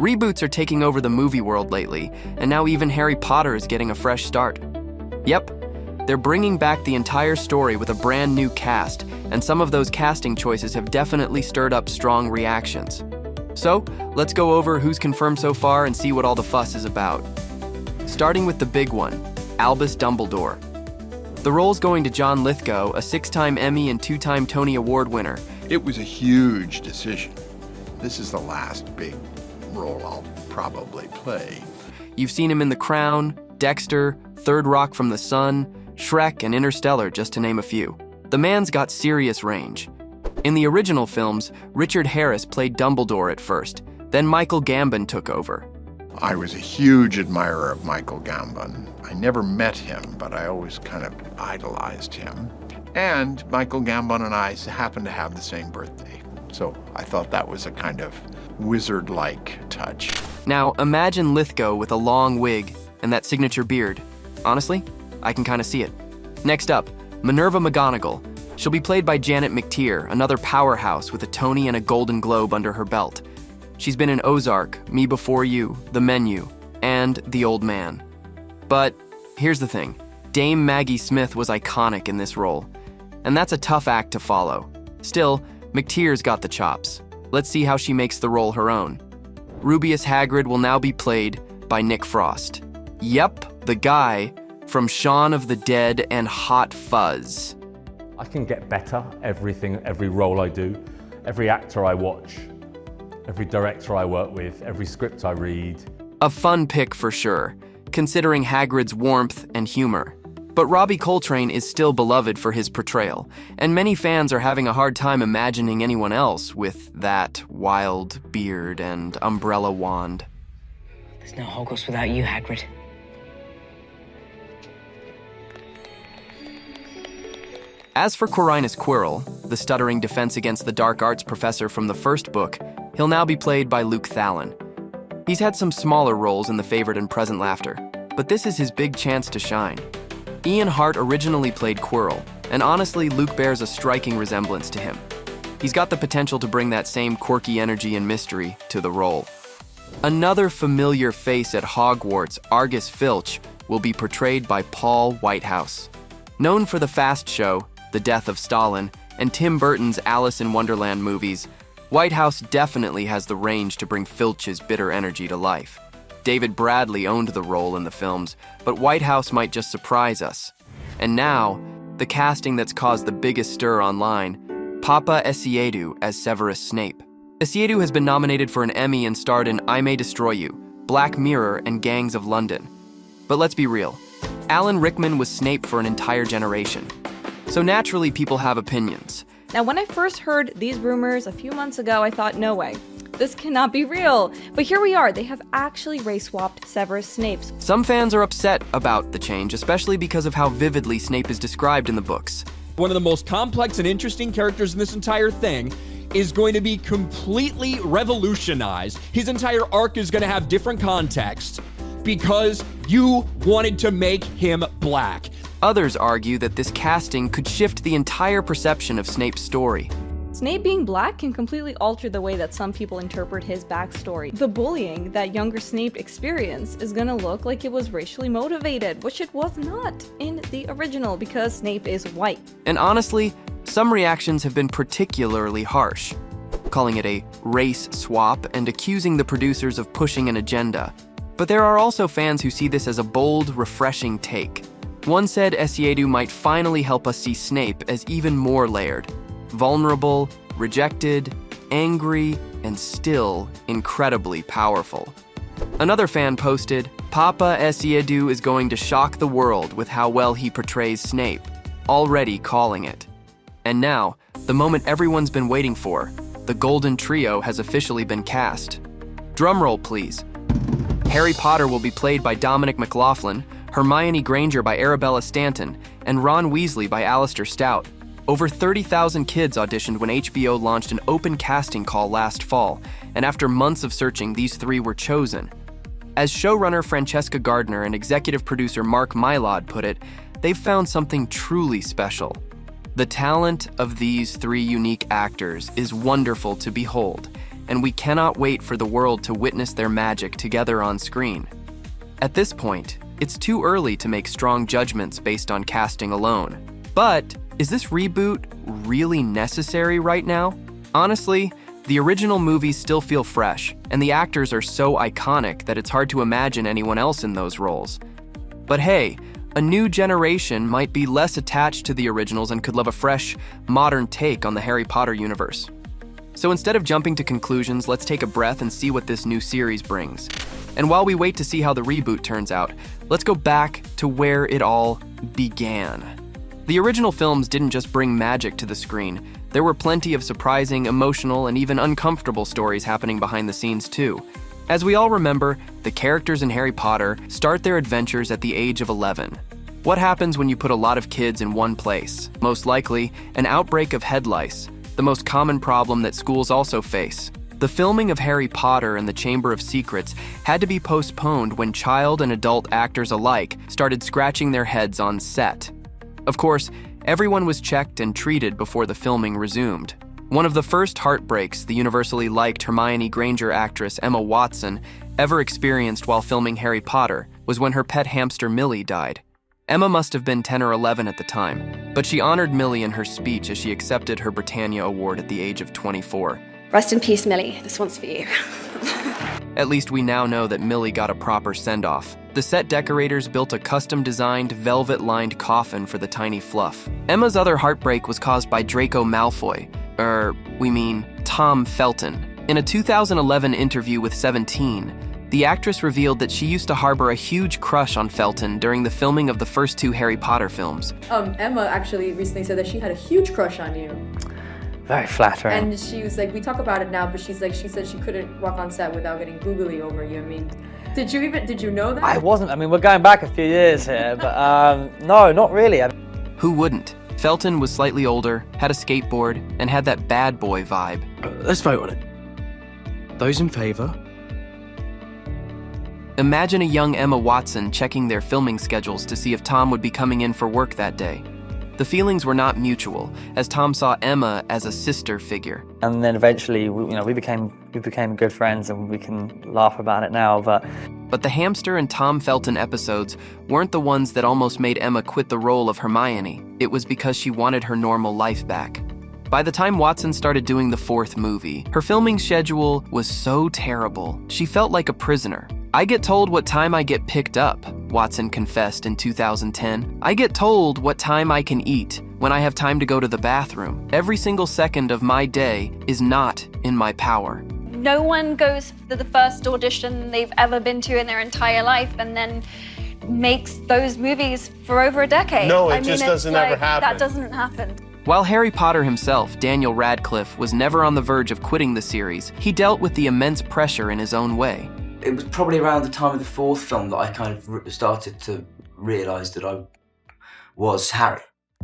Reboots are taking over the movie world lately, and now even Harry Potter is getting a fresh start. Yep, they're bringing back the entire story with a brand new cast, and some of those casting choices have definitely stirred up strong reactions. So, let's go over who's confirmed so far and see what all the fuss is about. Starting with the big one, Albus Dumbledore. The role's going to John Lithgow, a 6-time Emmy and 2-time Tony Award winner. It was a huge decision. This is the last big role I'll probably play. You've seen him in The Crown, Dexter, Third Rock from the Sun, Shrek, and Interstellar, just to name a few. The man's got serious range. In the original films, Richard Harris played Dumbledore at first, then Michael Gambon took over. I was a huge admirer of Michael Gambon. I never met him, but I always kind of idolized him. And Michael Gambon and I happened to have the same birthday. So I thought that was a kind of wizard-like touch. Now, imagine Lithgow with a long wig and that signature beard. Honestly, I can kind of see it. Next up, Minerva McGonagall. She'll be played by Janet McTeer, another powerhouse with a Tony and a Golden Globe under her belt. She's been in Ozark, Me Before You, The Menu, and The Old Man. But here's the thing. Dame Maggie Smith was iconic in this role, and that's a tough act to follow. Still, McTeer's got the chops. Let's see how she makes the role her own. Rubius Hagrid will now be played by Nick Frost. Yep, the guy from Shaun of the Dead and Hot Fuzz. I can get better every role I do, every actor I watch, every director I work with, every script I read. A fun pick for sure, considering Hagrid's warmth and humor. But Robbie Coltrane is still beloved for his portrayal, and many fans are having a hard time imagining anyone else with that wild beard and umbrella wand. There's no Hogwarts without you, Hagrid. As for Quirinus Quirrell, the stuttering Defense Against the Dark Arts professor from the first book, he'll now be played by Luke Thallin. He's had some smaller roles in The Favourite and Present Laughter, but this is his big chance to shine. Ian Hart originally played Quirrell, and honestly, Luke bears a striking resemblance to him. He's got the potential to bring that same quirky energy and mystery to the role. Another familiar face at Hogwarts, Argus Filch, will be portrayed by Paul Whitehouse. Known for The Fast Show, The Death of Stalin, and Tim Burton's Alice in Wonderland movies, Whitehouse definitely has the range to bring Filch's bitter energy to life. David Bradley owned the role in the films, but Whitehouse might just surprise us. And now, the casting that's caused the biggest stir online, Papa Essiedu as Severus Snape. Essiedu has been nominated for an Emmy and starred in I May Destroy You, Black Mirror, and Gangs of London. But let's be real, Alan Rickman was Snape for an entire generation. So naturally, people have opinions. Now, when I first heard these rumors a few months ago, I thought, no way. This cannot be real. But here we are. They have actually race-swapped Severus Snape. Some fans are upset about the change, especially because of how vividly Snape is described in the books. One of the most complex and interesting characters in this entire thing is going to be completely revolutionized. His entire arc is going to have different context because you wanted to make him black. Others argue that this casting could shift the entire perception of Snape's story. Snape being black can completely alter the way that some people interpret his backstory. The bullying that younger Snape experienced is gonna look like it was racially motivated, which it was not in the original because Snape is white. And honestly, some reactions have been particularly harsh, calling it a race swap and accusing the producers of pushing an agenda. But there are also fans who see this as a bold, refreshing take. One said Essiedu might finally help us see Snape as even more layered. Vulnerable, rejected, angry, and still incredibly powerful. Another fan posted, Papa Essiedu is going to shock the world with how well he portrays Snape, already calling it. And now, the moment everyone's been waiting for, the Golden Trio has officially been cast. Drumroll, please. Harry Potter will be played by Dominic McLaughlin, Hermione Granger by Arabella Stanton, and Ron Weasley by Alistair Stout. Over 30,000 kids auditioned when HBO launched an open casting call last fall, and after months of searching, these 3 were chosen. As showrunner Francesca Gardner and executive producer Mark Mylod put it, they've found something truly special. The talent of these 3 unique actors is wonderful to behold, and we cannot wait for the world to witness their magic together on screen. At this point, it's too early to make strong judgments based on casting alone. But is this reboot really necessary right now? Honestly, the original movies still feel fresh, and the actors are so iconic that it's hard to imagine anyone else in those roles. But hey, a new generation might be less attached to the originals and could love a fresh, modern take on the Harry Potter universe. So instead of jumping to conclusions, let's take a breath and see what this new series brings. And while we wait to see how the reboot turns out, let's go back to where it all began. The original films didn't just bring magic to the screen. There were plenty of surprising, emotional, and even uncomfortable stories happening behind the scenes too. As we all remember, the characters in Harry Potter start their adventures at the age of 11. What happens when you put a lot of kids in one place? Most likely, an outbreak of head lice, the most common problem that schools also face. The filming of Harry Potter and the Chamber of Secrets had to be postponed when child and adult actors alike started scratching their heads on set. Of course, everyone was checked and treated before the filming resumed. One of the first heartbreaks the universally liked Hermione Granger actress Emma Watson ever experienced while filming Harry Potter was when her pet hamster Millie died. Emma must have been 10 or 11 at the time, but she honored Millie in her speech as she accepted her Britannia Award at the age of 24. Rest in peace, Millie. This one's for you. At least we now know that Millie got a proper send-off. The set decorators built a custom-designed, velvet-lined coffin for the tiny Fluff. Emma's other heartbreak was caused by Draco Malfoy, Tom Felton. In a 2011 interview with 17, the actress revealed that she used to harbor a huge crush on Felton during the filming of the first 2 Harry Potter films. Emma actually recently said that she had a huge crush on you. Very flattering. And she was like, we talk about it now, but she said she couldn't walk on set without getting googly over you. I mean, did you know that? I wasn't. I mean, we're going back a few years here, but no, not really. Who wouldn't? Felton was slightly older, had a skateboard, and had that bad boy vibe. Let's vote on it. Those in favor? Imagine a young Emma Watson checking their filming schedules to see if Tom would be coming in for work that day. The feelings were not mutual, as Tom saw Emma as a sister figure. And then eventually, we became good friends, and we can laugh about it now. But the hamster and Tom Felton episodes weren't the ones that almost made Emma quit the role of Hermione. It was because she wanted her normal life back. By the time Watson started doing the 4th movie, her filming schedule was so terrible, she felt like a prisoner. I get told what time I get picked up, Watson confessed in 2010. I get told what time I can eat, when I have time to go to the bathroom. Every single second of my day is not in my power. No one goes for the first audition they've ever been to in their entire life and then makes those movies for over a decade. No, it just doesn't ever happen. That doesn't happen. While Harry Potter himself, Daniel Radcliffe, was never on the verge of quitting the series, he dealt with the immense pressure in his own way. It was probably around the time of the 4th film that I kind of started to realise that I was Harry.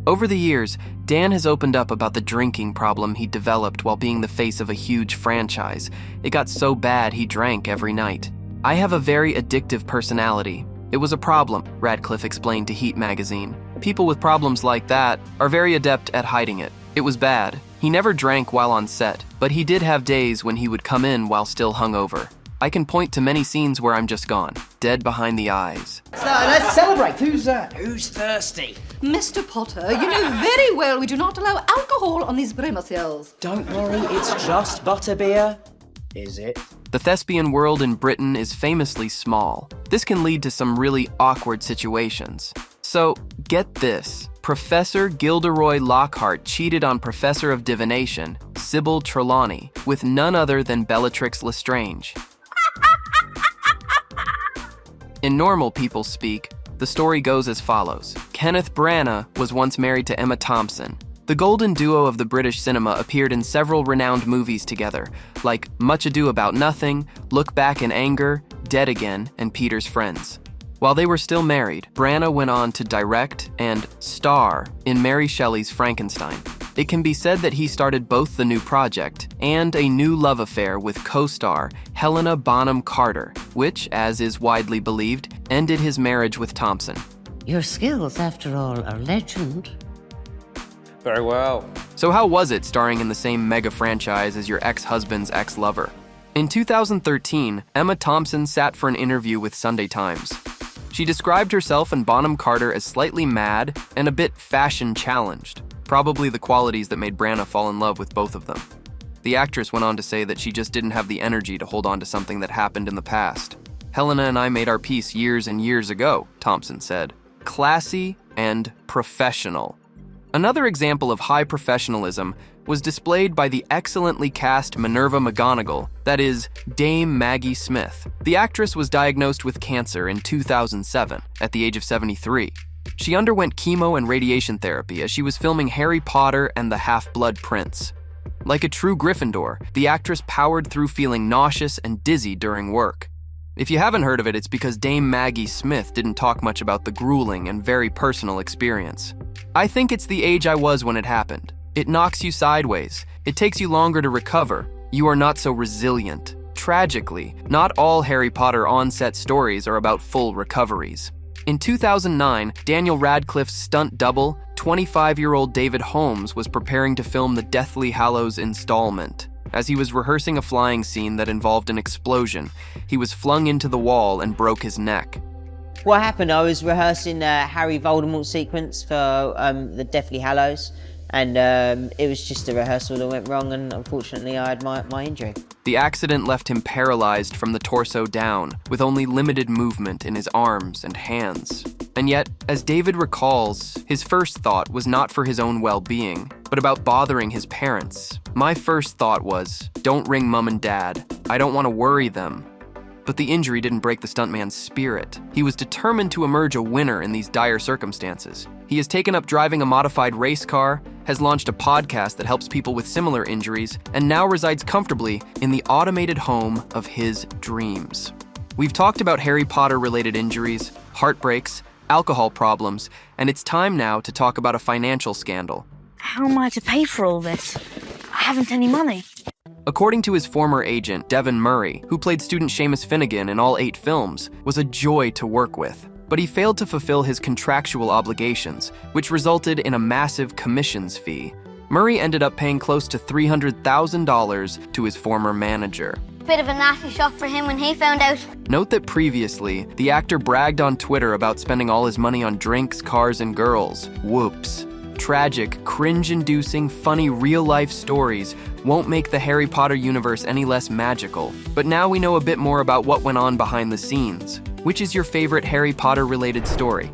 Over the years, Dan has opened up about the drinking problem he developed while being the face of a huge franchise. It got so bad he drank every night. I have a very addictive personality. It was a problem, Radcliffe explained to Heat magazine. People with problems like that are very adept at hiding it. It was bad. He never drank while on set, but he did have days when he would come in while still hungover. I can point to many scenes where I'm just gone, dead behind the eyes. So let's celebrate. Who's thirsty? Mr. Potter, you know very well we do not allow alcohol on these premises. Don't worry, it's just butterbeer. Is it? The thespian world in Britain is famously small. This can lead to some really awkward situations. So, get this. Professor Gilderoy Lockhart cheated on Professor of Divination, Sybil Trelawney, with none other than Bellatrix Lestrange. In normal people speak, the story goes as follows. Kenneth Branagh was once married to Emma Thompson. The golden duo of the British cinema appeared in several renowned movies together, like Much Ado About Nothing, Look Back in Anger, Dead Again, and Peter's Friends. While they were still married, Branagh went on to direct and star in Mary Shelley's Frankenstein. It can be said that he started both the new project and a new love affair with co-star Helena Bonham Carter, which, as is widely believed, ended his marriage with Thompson. Your skills, after all, are legend. Very well. So how was it starring in the same mega franchise as your ex-husband's ex-lover? In 2013, Emma Thompson sat for an interview with Sunday Times. She described herself and Bonham Carter as slightly mad and a bit fashion-challenged, probably the qualities that made Branagh fall in love with both of them. The actress went on to say that she just didn't have the energy to hold on to something that happened in the past. Helena and I made our peace years and years ago, Thompson said. Classy and professional. Another example of high professionalism was displayed by the excellently cast Minerva McGonagall, that is, Dame Maggie Smith. The actress was diagnosed with cancer in 2007, at the age of 73. She underwent chemo and radiation therapy as she was filming Harry Potter and the Half-Blood Prince. Like a true Gryffindor, the actress powered through feeling nauseous and dizzy during work. If you haven't heard of it, it's because Dame Maggie Smith didn't talk much about the grueling and very personal experience. I think it's the age I was when it happened. It knocks you sideways. It takes you longer to recover. You are not so resilient. Tragically, not all Harry Potter on-set stories are about full recoveries. In 2009, Daniel Radcliffe's stunt double, 25-year-old David Holmes, was preparing to film the Deathly Hallows installment. As he was rehearsing a flying scene that involved an explosion, he was flung into the wall and broke his neck. What happened, I was rehearsing Harry Voldemort sequence for the Deathly Hallows, and it was just a rehearsal that went wrong, and unfortunately I had my injury. The accident left him paralyzed from the torso down, with only limited movement in his arms and hands. And yet, as David recalls, his first thought was not for his own well-being, but about bothering his parents. My first thought was, don't ring Mum and Dad. I don't want to worry them. But the injury didn't break the stuntman's spirit. He was determined to emerge a winner in these dire circumstances. He has taken up driving a modified race car, has launched a podcast that helps people with similar injuries, and now resides comfortably in the automated home of his dreams. We've talked about Harry Potter-related injuries, heartbreaks, alcohol problems, and it's time now to talk about a financial scandal. How am I to pay for all this? I haven't any money. According to his former agent, Devon Murray, who played student Seamus Finnegan in all 8 films, was a joy to work with. But he failed to fulfill his contractual obligations, which resulted in a massive commissions fee. Murray ended up paying close to $300,000 to his former manager. Bit of a nasty shock for him when he found out. Note that previously, the actor bragged on Twitter about spending all his money on drinks, cars, and girls. Whoops. Tragic, cringe-inducing, funny real-life stories won't make the Harry Potter universe any less magical. But now we know a bit more about what went on behind the scenes. Which is your favorite Harry Potter-related story?